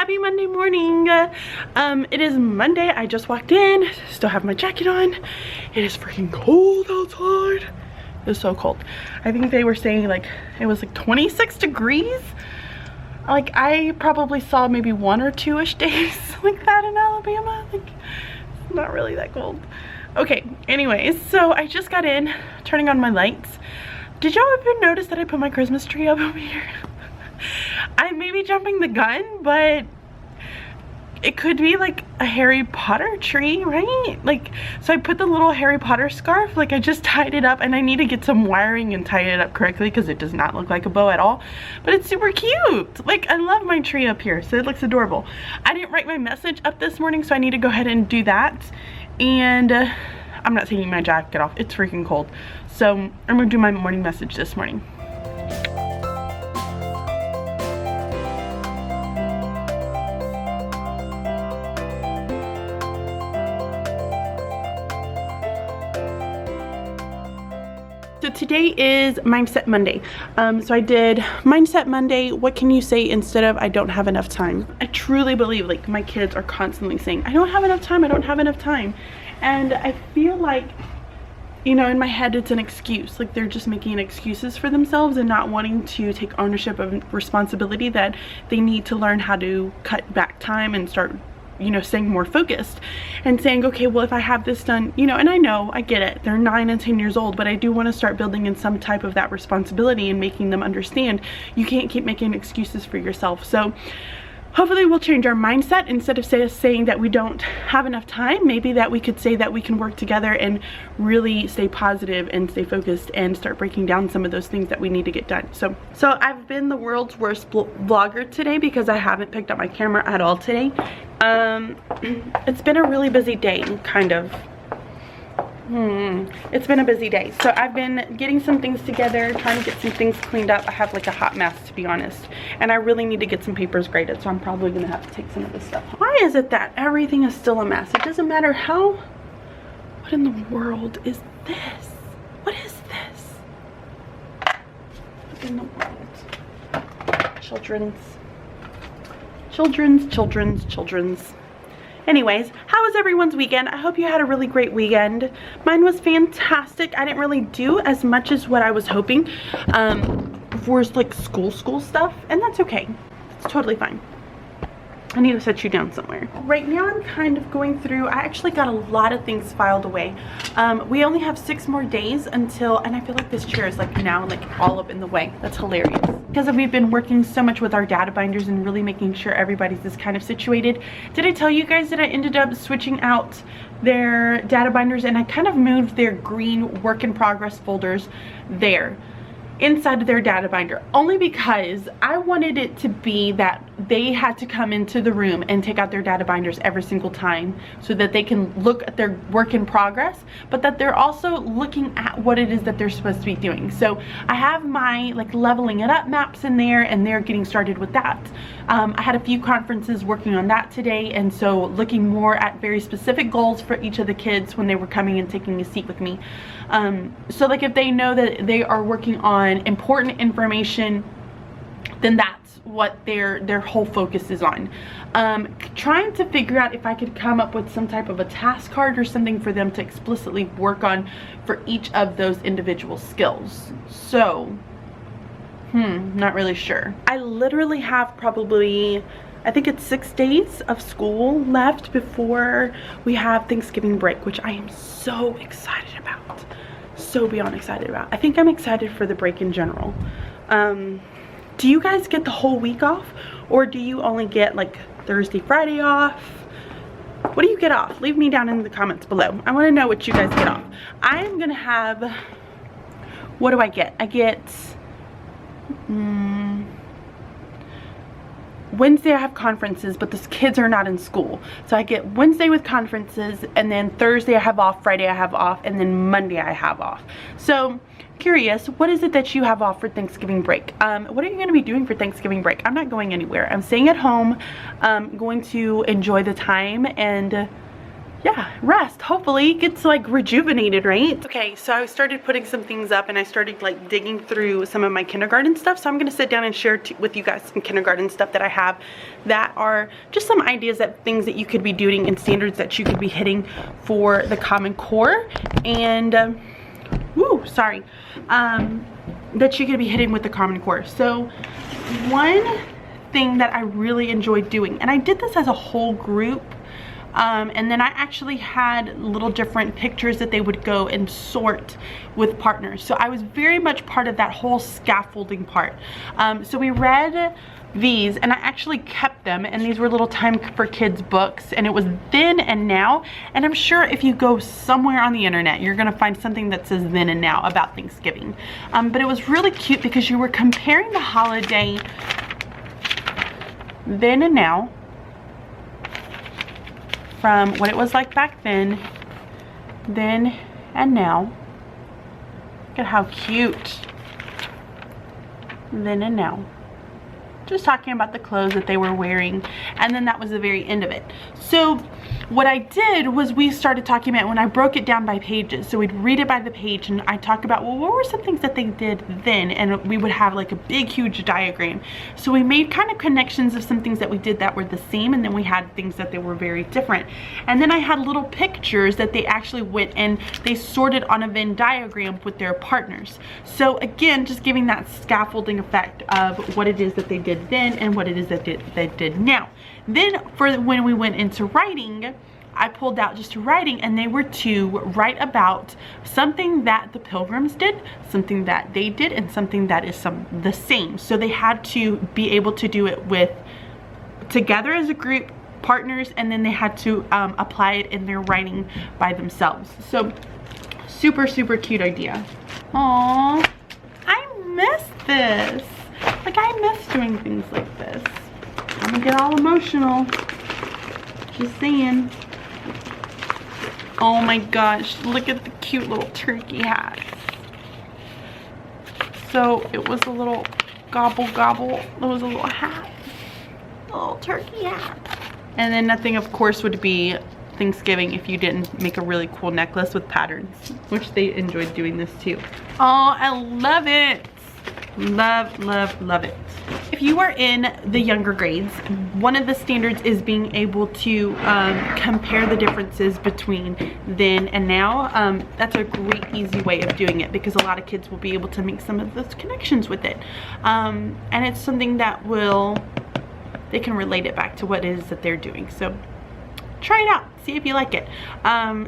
Happy Monday morning. It is Monday. I just walked in, still have my jacket on. It is freaking cold outside. It's so cold. I think they were saying like it was like 26 degrees. Like I probably saw maybe 1 or 2-ish days like that in Alabama. Like it's not really that cold. Okay, anyways, so I just got in, turning on my lights. Did y'all ever notice that I put my Christmas tree up over here? I may be jumping the gun, but it could be like a Harry Potter tree, right? Like, so I put the little Harry Potter scarf, like I just tied it up, and I need to get some wiring and tie it up correctly because it does not look like a bow at all, but it's super cute. Like, I love my tree up here, so it looks adorable. I didn't write my message up this morning, so I need to go ahead and do that. And I'm not taking my jacket off, it's freaking cold. So I'm gonna do my morning message this morning. So today is Mindset Monday. So I did Mindset Monday. What can you say instead of I don't have enough time? I truly believe, like, my kids are constantly saying, I don't have enough time, I don't have enough time. And I feel like, you know, in my head it's an excuse. Like they're just making excuses for themselves and not wanting to take ownership of responsibility, that they need to learn how to cut back time and start, you know, staying more focused and saying, okay, well, if I have this done, you know, and I know, I get it, they're 9 and 10 years old, but I do want to start building in some type of that responsibility and making them understand you can't keep making excuses for yourself. So hopefully we'll change our mindset. Instead of saying that we don't have enough time, maybe that we could say that we can work together and really stay positive and stay focused and start breaking down some of those things that we need to get done. So I've been the world's worst vlogger today because I haven't picked up my camera at all today. It's been a really busy day, kind of. It's been a busy day. So I've been getting some things together, trying to get some things cleaned up. I have like a hot mess, to be honest, and I really need to get some papers graded, so I'm probably gonna have to take some of this stuff. Why is it that everything is still a mess? It doesn't matter how. What in the world is this? What is this? What in the world? Children's. Anyways, how was everyone's weekend? I hope you had a really great weekend. Mine was fantastic. I didn't really do as much as what I was hoping for like school stuff, and that's okay. It's totally fine. I need to set you down somewhere. Right now I'm kind of going through, I actually got a lot of things filed away. We only have 6 more days until, and I feel like this chair is like now like all up in the way. That's hilarious. Because we've been working so much with our data binders and really making sure everybody's is kind of situated. Did I tell you guys that I ended up switching out their data binders and I kind of moved their green work in progress folders there inside of their data binder, only because I wanted it to be that they had to come into the room and take out their data binders every single time so that they can look at their work in progress, but that they're also looking at what it is that they're supposed to be doing. So I have my like leveling it up maps in there, and they're getting started with that. I had a few conferences working on that today, and so looking more at very specific goals for each of the kids when they were coming and taking a seat with me. So like if they know that they are working on important information, then that's what their whole focus is on. Trying to figure out if I could come up with some type of a task card or something for them to explicitly work on for each of those individual skills. So not really sure. I literally have probably, I think it's 6 days of school left before we have Thanksgiving break, which I am so excited about. So beyond excited about. I think I'm excited for the break in general. Do you guys get the whole week off, or do you only get like Thursday, Friday off? What do you get off? Leave me down in the comments below. I want to know what you guys get off. I am gonna have, what do I get? I get Wednesday I have conferences, but the kids are not in school. So I get Wednesday with conferences, and then Thursday I have off, Friday I have off, and then Monday I have off. So curious, what is it that you have off for Thanksgiving break? What are you going to be doing for Thanksgiving break? I'm not going anywhere. I'm staying at home, going to enjoy the time and yeah, rest, hopefully gets like rejuvenated, right? Okay, so I started putting some things up and I started like digging through some of my kindergarten stuff. So I'm gonna sit down and share with you guys some kindergarten stuff that I have that are just some ideas, that things that you could be doing and standards that you could be hitting for the Common Core, and that you could be hitting with the Common Core. So one thing that I really enjoyed doing, and I did this as a whole group, and then I actually had little different pictures that they would go and sort with partners. So I was very much part of that whole scaffolding part. So we read these, and I actually kept them, and these were little Time for Kids books, and it was then and now. And I'm sure if you go somewhere on the internet, you're gonna find something that says then and now about Thanksgiving. But it was really cute because you were comparing the holiday then and now, from what it was like back then and now. Look at how cute. Then and now. Just talking about the clothes that they were wearing, and then that was the very end of it. So what I did was we started talking about, when I broke it down by pages, so we'd read it by the page and I talked about, well, what were some things that they did then, and we would have like a big huge diagram. So we made kind of connections of some things that we did that were the same, and then we had things that they were very different. And then I had little pictures that they actually went and they sorted on a Venn diagram with their partners. So again, just giving that scaffolding effect of what it is that they did then and what it is that they did now. Then for when we went into writing, I pulled out just writing, and they were to write about something that the Pilgrims did, something that they did, and something that is the same. So they had to be able to do it with together as a group, partners, and then they had to apply it in their writing by themselves. So super, super cute idea. Aww, I miss this. Like, I miss doing things like this. I'm gonna get all emotional. Just saying. Oh my gosh, look at the cute little turkey hats. So it was a little gobble gobble. It was a little hat. A little turkey hat. And then nothing, of course, would be Thanksgiving if you didn't make a really cool necklace with patterns, which they enjoyed doing this too. Oh, I love it. Love, love, love it. If you are in the younger grades, one of the standards is being able to compare the differences between then and now. That's a great easy way of doing it, because a lot of kids will be able to make some of those connections with it. And it's something that they can relate it back to what it is that they're doing. So try it out, see if you like it.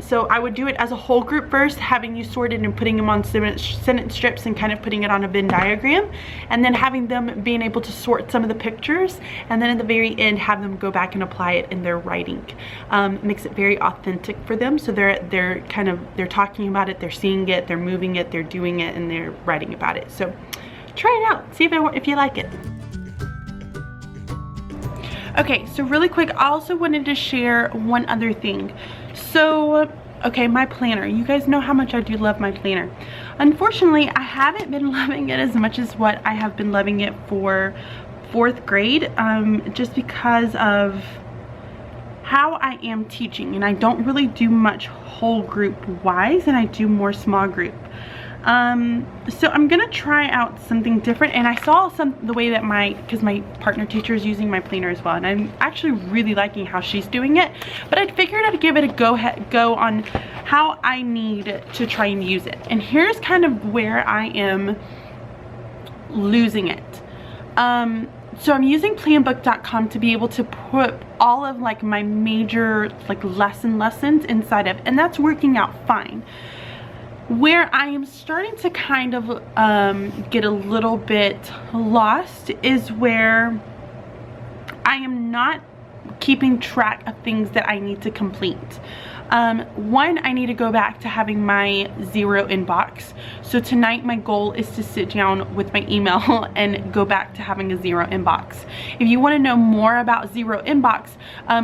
So I would do it as a whole group first, having you sorted and putting them on sentence strips and kind of putting it on a Venn diagram, and then having them being able to sort some of the pictures, and then at the very end have them go back and apply it in their writing. Makes it very authentic for them, so they're talking about it, they're seeing it, they're moving it, they're doing it, and they're writing about it. So try it out, see if you like it. Okay, so really quick, I also wanted to share one other thing. So, okay, my planner. You guys know how much I do love my planner. Unfortunately, I haven't been loving it as much as what I have been loving it for 4th grade, just because of how I am teaching, and I don't really do much whole group wise, and I do more small group. So I'm gonna try out something different, and I saw the way that because my partner teacher is using my planner as well, and I'm actually really liking how she's doing it, but I figured I'd give it a go on how I need to try and use it. And here's kind of where I am losing it. So I'm using planbook.com to be able to put all of like my major like lessons inside of, and that's working out fine. Where I am starting to kind of get a little bit lost is where I am not keeping track of things that I need to complete. One, I need to go back to having my 0 inbox. So tonight my goal is to sit down with my email and go back to having a 0 inbox. If you want to know more about 0 inbox,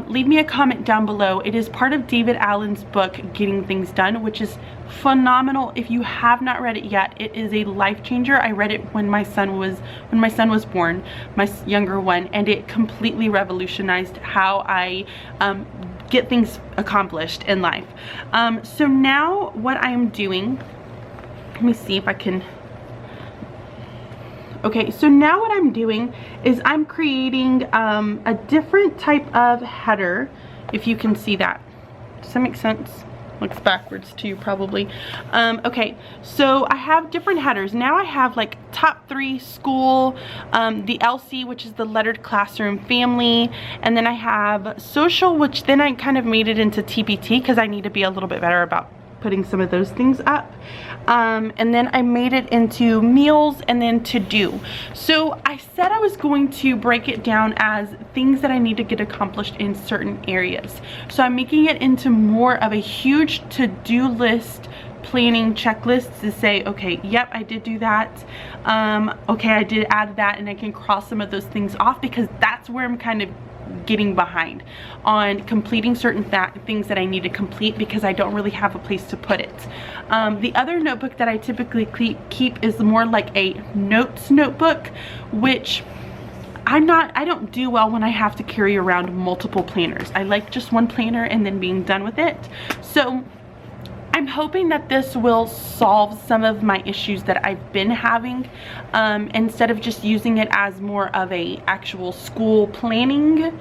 leave me a comment down below. It is part of David Allen's book, Getting Things Done, which is phenomenal. If you have not read it yet, it is a life changer. I read it when my son was born, my younger one, and it completely revolutionized how I get things accomplished in life. So now what I'm doing, let me see if I can. Okay, so now what I'm doing is I'm creating a different type of header, if you can see that. Does that make sense? Looks backwards to you probably. Okay, so I have different headers. Now I have like top 3 school, the LC, which is the lettered classroom family, and then I have social, which then I kind of made it into TPT because I need to be a little bit better about putting some of those things up. And then I made it into meals and then to do. So I said I was going to break it down as things that I need to get accomplished in certain areas. So I'm making it into more of a huge to-do list planning checklist to say, okay, yep, I did do that. Okay, I did add that, and I can cross some of those things off because that's where I'm kind of getting behind on completing certain things that I need to complete because I don't really have a place to put it. The other notebook that I typically keep is more like a notes notebook, which I don't do well when I have to carry around multiple planners. I like just one planner and then being done with it. So I'm hoping that this will solve some of my issues that I've been having, instead of just using it as more of a actual school planning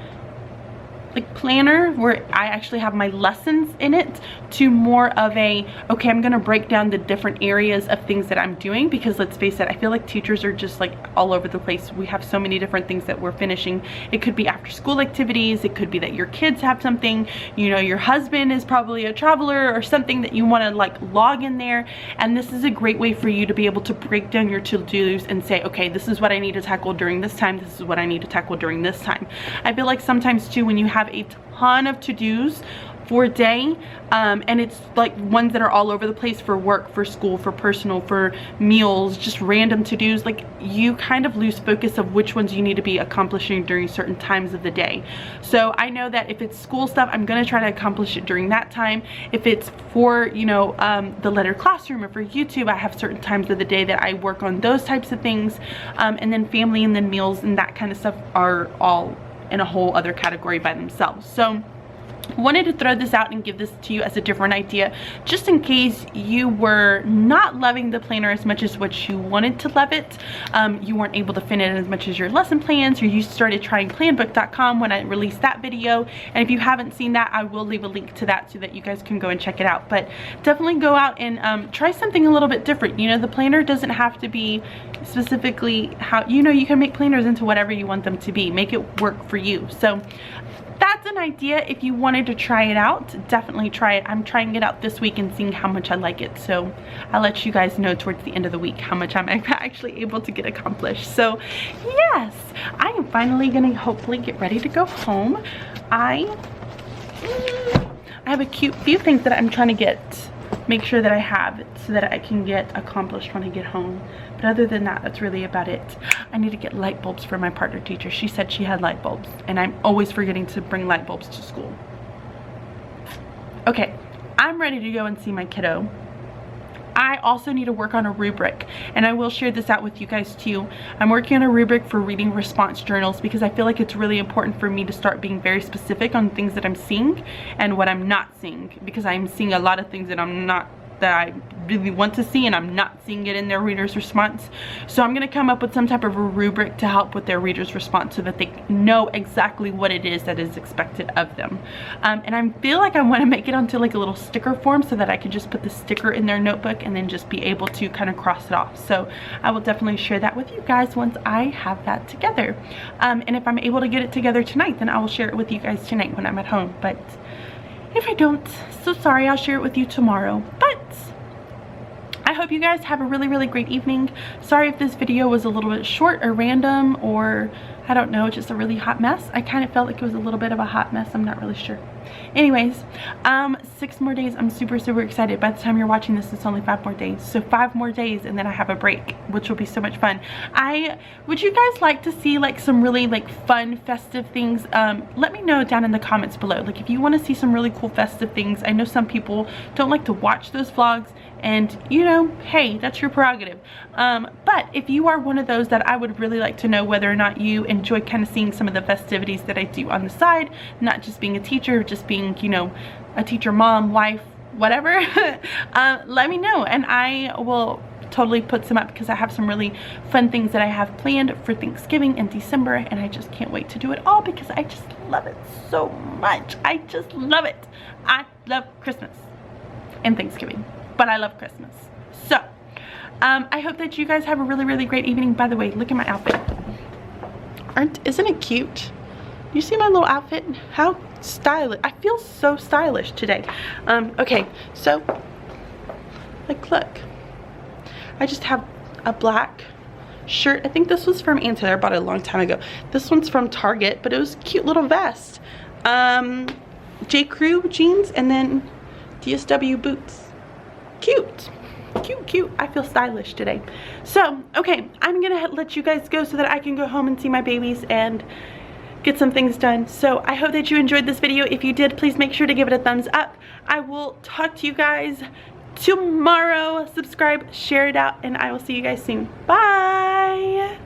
like planner where I actually have my lessons in it, to more of a, okay, I'm gonna break down the different areas of things that I'm doing, because let's face it, I feel like teachers are just like all over the place. We have so many different things that we're finishing. It could be after school activities, it could be that your kids have something, you know, your husband is probably a traveler or something that you want to like log in there, and this is a great way for you to be able to break down your to-dos and say, okay, this is what I need to tackle during this time, this is what I need to tackle during this time. I feel like sometimes too, when you have a ton of to-dos for a day, and it's like ones that are all over the place for work, for school, for personal, for meals, just random to-dos, like you kind of lose focus of which ones you need to be accomplishing during certain times of the day. So I know that if it's school stuff, I'm gonna try to accomplish it during that time. If it's for, you know, the letter classroom or for YouTube, I have certain times of the day that I work on those types of things, and then family and then meals and that kind of stuff are all in a whole other category by themselves. So wanted to throw this out and give this to you as a different idea, just in case you were not loving the planner as much as what you wanted to love it. You weren't able to fit it as much as your lesson plans, or you started trying planbook.com when I released that video. And if you haven't seen that, I will leave a link to that so that you guys can go and check it out. But definitely go out and try something a little bit different. You know, the planner doesn't have to be specifically how, you know, you can make planners into whatever you want them to be. Make it work for you. So that's an idea. If you wanted to try it out, definitely try it. I'm trying it out this week and seeing how much I like it. So I'll let you guys know towards the end of the week how much I'm actually able to get accomplished. So yes, I am finally gonna hopefully get ready to go home. I have a cute few things that I'm trying to make sure that I have so that I can get accomplished when I get home. But other than that, that's really about it. I need to get light bulbs for my partner teacher. She said she had light bulbs, and I'm always forgetting to bring light bulbs to school. Okay, I'm ready to go and see my kiddo. I also need to work on a rubric, and I will share this out with you guys too. I'm working on a rubric for reading response journals because I feel like it's really important for me to start being very specific on things that I'm seeing and what I'm not seeing, because I'm seeing a lot of things that I really want to see, and I'm not seeing it in their reader's response. So I'm going to come up with some type of a rubric to help with their reader's response so that they know exactly what it is that is expected of them. And I feel like I want to make it onto like a little sticker form so that I can just put the sticker in their notebook and then just be able to kind of cross it off. So I will definitely share that with you guys once I have that together. And if I'm able to get it together tonight, then I will share it with you guys tonight when I'm at home. But if I don't, so sorry, I'll share it with you tomorrow. But I hope you guys have a really, really great evening. Sorry if this video was a little bit short or random, or I don't know, just a really hot mess. I kind of felt like it was a little bit of a hot mess. I'm not really sure. Anyways, 6 more days. I'm super, super excited. By the time you're watching this, it's only 5 more days. So 5 more days and then I have a break, which will be so much fun. Would you guys like to see like some really like fun, festive things? Let me know down in the comments below. Like if you want to see some really cool festive things. I know some people don't like to watch those vlogs, and you know, hey, that's your prerogative. But if you are one of those, that I would really like to know whether or not you enjoy kind of seeing some of the festivities that I do on the side, not just being a teacher, just being, you know, a teacher, mom, wife, whatever, let me know and I will totally put some up, because I have some really fun things that I have planned for Thanksgiving in December, and I just can't wait to do it all because I just love it so much. I just love it. I love Christmas and Thanksgiving, but I love Christmas. So I hope that you guys have a really, really great evening. By the way, look at my outfit. Isn't it cute? You see my little outfit? How stylish. I feel so stylish today. Okay, so like, look, I just have a black shirt. I think this was from Aunt Taylor. I bought it a long time ago. This one's from Target, but it was a cute little vest. J. Crew jeans, and then DSW boots. Cute. Cute, cute. I feel stylish today. So, okay, I'm gonna let you guys go so that I can go home and see my babies and get some things done. So I hope that you enjoyed this video. If you did, please make sure to give it a thumbs up. I will talk to you guys tomorrow. Subscribe, share it out, and I will see you guys soon. Bye.